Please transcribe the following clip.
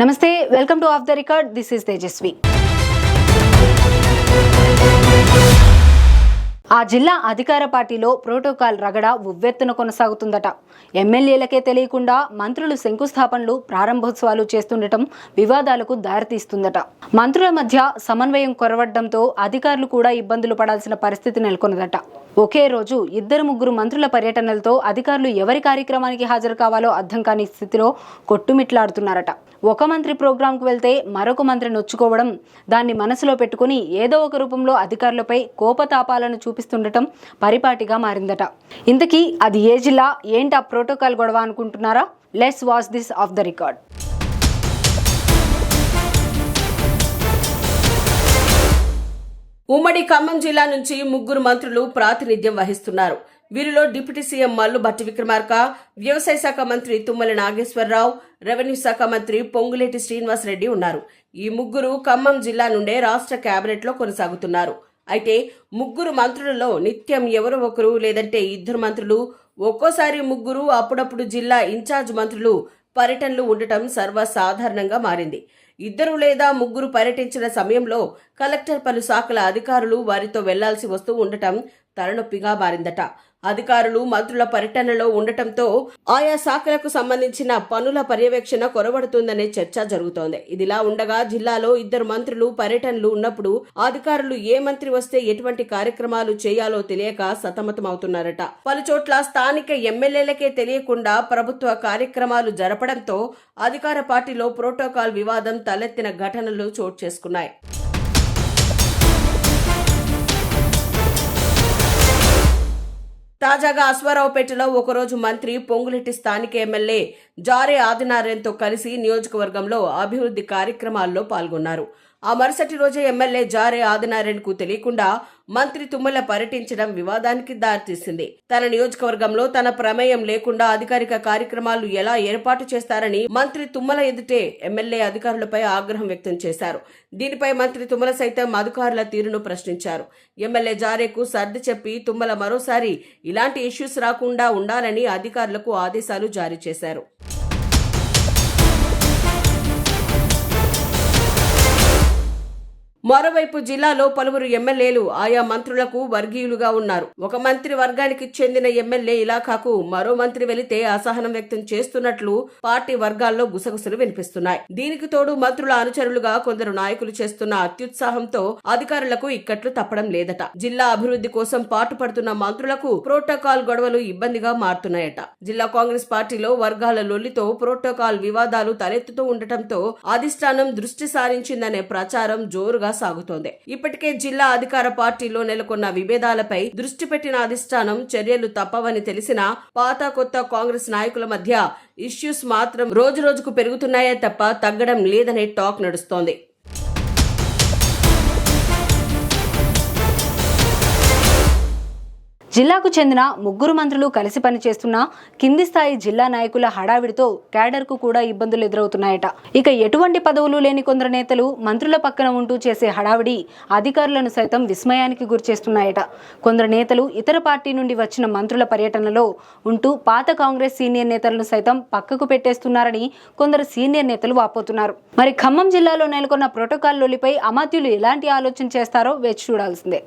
నమస్తే, welcome to off the record. This is Tejaswi. ఆ జిల్లా అధికార పార్టీలో ప్రోటోకాల్ రగడ ఉవ్వెత్తున కొనసాగుతుందట. ఎమ్మెల్యేలకే తెలియకుండా మంత్రులు శంకుస్థాపనలు, ప్రారంభోత్సవాలు చేస్తుండటం వివాదాలకు దారితీస్తుందట. మంత్రుల మధ్య సమన్వయం కొరవడంతో అధికారులు కూడా ఇబ్బందులు పడాల్సిన పరిస్థితి నెలకొన్నదట. ఒకే రోజు 2-3 మంత్రుల పర్యటనలతో అధికారులు ఎవరి కార్యక్రమానికి హాజరు కావాలో అర్థం కాని స్థితిలో కొట్టుమిట్లాడుతున్నారట. ఒక మంత్రి ప్రోగ్రాంకు వెళ్తే మరొక మంత్రి నొచ్చుకోవడం, దాన్ని మనసులో పెట్టుకుని ఏదో ఒక రూపంలో అధికారులపై కోపతాపాలను చూపిస్తుండటం పరిపాటిగా మారిందట. ఇంతకీ అది ఏ జిల్లా, ఏంటి ఆ ప్రోటోకాల్ గొడవ అనుకుంటున్నారా? Let's watch this of the record. ఉమ్మడి ఖమ్మం జిల్లా నుంచి 3 మంత్రులు ప్రాతినిధ్యం వహిస్తున్నారు. వీరిలో డిప్యూటీ సీఎం మల్లు భట్టి విక్రమార్క, వ్యవసాయ శాఖ మంత్రి తుమ్మల నాగేశ్వరరావు, రెవెన్యూ శాఖ మంత్రి పొంగులేటి శ్రీనివాసరెడ్డి ఉన్నారు. ఈ 3 ఖమ్మం జిల్లా నుండే రాష్ట్ర కేబినెట్ లో కొనసాగుతున్నారు. అయితే 3 మంత్రులలో నిత్యం ఎవరో ఒకరు లేదంటే 2 మంత్రులు, ఒక్కోసారి 3, అప్పుడప్పుడు జిల్లా ఇన్ఛార్జ్ మంత్రులు పర్యటనలు ఉండటం సర్వసాధారణంగా మారింది. 2 లేదా 3 పర్యటించిన సమయంలో కలెక్టర్ పలు శాఖల అధికారులు వారితో వెళ్లాల్సి వస్తూ ఉండటం తలనొప్పిగా మారిందట. అధికారులు మంత్రుల పర్యటనలో ఉండటంతో ఆయా శాఖలకు సంబంధించిన పనుల పర్యవేక్షణ కొరబడుతుందనే చర్చ జరుగుతోంది. ఇదిలా ఉండగా జిల్లాలో 2 మంత్రులు పర్యటనలు ఉన్నప్పుడు అధికారులు ఏ మంత్రి వస్తే ఎటువంటి కార్యక్రమాలు చేయాలో తెలియక సతమతమవుతున్నారట. పలుచోట్ల స్థానిక ఎమ్మెల్యేలకే తెలియకుండా ప్రభుత్వ కార్యక్రమాలు జరపడంతో అధికార పార్టీలో ప్రోటోకాల్ వివాదం తలెత్తిన ఘటనలు చోటు చేసుకున్నాయి. తాజాగా అశ్వారావుపేటలో ఒకరోజు మంత్రి పొంగులేటి స్థానిక ఎమ్మెల్యే జారే ఆదినారాయణతో కలిసి నియోజకవర్గంలో అభివృద్ధి కార్యక్రమాల్లో పాల్గొన్నారు. ఆ మరుసటి రోజే ఎమ్మెల్యే జారే ఆదినారాయణకు తెలియకుండా మంత్రి తుమ్మల పర్యటించడం వివాదానికి దారితీసింది. తన నియోజకవర్గంలో తన ప్రమేయం లేకుండా అధికారిక కార్యక్రమాలు ఎలా ఏర్పాటు చేస్తారని మంత్రి తుమ్మల ఎదుటే ఎమ్మెల్యే అధికారులపై ఆగ్రహం వ్యక్తం చేశారు. దీనిపై మంత్రి తుమ్మల సైతం అధికారుల తీరును ప్రశ్నించారు. ఎమ్మెల్యే జారేకు సర్ది చెప్పి తుమ్మల మరోసారి ఇలాంటి ఇష్యూస్ రాకుండా ఉండాలని అధికారులకు ఆదేశాలు జారీ చేశారు. మరోవైపు జిల్లాలో పలువురు ఎమ్మెల్యేలు ఆయా మంత్రులకు వర్గీయులుగా ఉన్నారు. ఒక మంత్రి వర్గానికి చెందిన ఎమ్మెల్యే ఇలాఖాకు మరో మంత్రి వెళితే అసహనం వ్యక్తం చేస్తున్నట్లు పార్టీ వర్గాల్లో గుసగుసలు వినిపిస్తున్నాయి. దీనికి తోడు మంత్రుల అనుచరులుగా కొందరు నాయకులు చేస్తున్న అత్యుత్సాహంతో అధికారులకు ఇక్కట్లు తప్పడం లేదట. జిల్లా అభివృద్ధి కోసం పాటుపడుతున్న మంత్రులకు ప్రోటోకాల్ గొడవలు ఇబ్బందిగా మారుతున్నాయట. జిల్లా కాంగ్రెస్ పార్టీలో వర్గాల లొల్లితో ప్రోటోకాల్ వివాదాలు తలెత్తుతూ ఉండటంతో అధిష్టానం దృష్టి సారించిందనే ప్రచారం జోరుగా సాగుతోంది. ఇప్పటికే జిల్లా అధికార పార్టీలో నెలకొన్న విభేదాలపై దృష్టి పెట్టిన అధిష్టానం చర్యలు తప్పవని తెలిసినా పాత కొత్త కాంగ్రెస్ నాయకుల మధ్య ఇష్యూస్ మాత్రం రోజు రోజుకు పెరుగుతున్నాయే తప్ప తగ్గడం లేదనే టాక్ నడుస్తోంది. జిల్లాకు చెందిన 3 మంత్రులు కలిసి పనిచేస్తున్న కింది స్థాయి జిల్లా నాయకుల హడావిడితో క్యాడర్కు కూడా ఇబ్బందులు ఎదురవుతున్నాయట. ఇక ఎటువంటి పదవులు లేని కొందరు నేతలు మంత్రుల పక్కన ఉంటూ చేసే హడావిడి అధికారులను సైతం విస్మయానికి గురిచేస్తున్నాయట. కొందరు నేతలు ఇతర పార్టీ నుండి వచ్చిన మంత్రుల పర్యటనలో ఉంటూ పాత కాంగ్రెస్ సీనియర్ నేతలను సైతం పక్కకు పెట్టేస్తున్నారని కొందరు సీనియర్ నేతలు వాపోతున్నారు. మరి ఖమ్మం జిల్లాలో నెలకొన్న ప్రోటోకాల్ లొల్లిపై అమాత్యులు ఎలాంటి ఆలోచన చేస్తారో వేచి చూడాల్సిందే.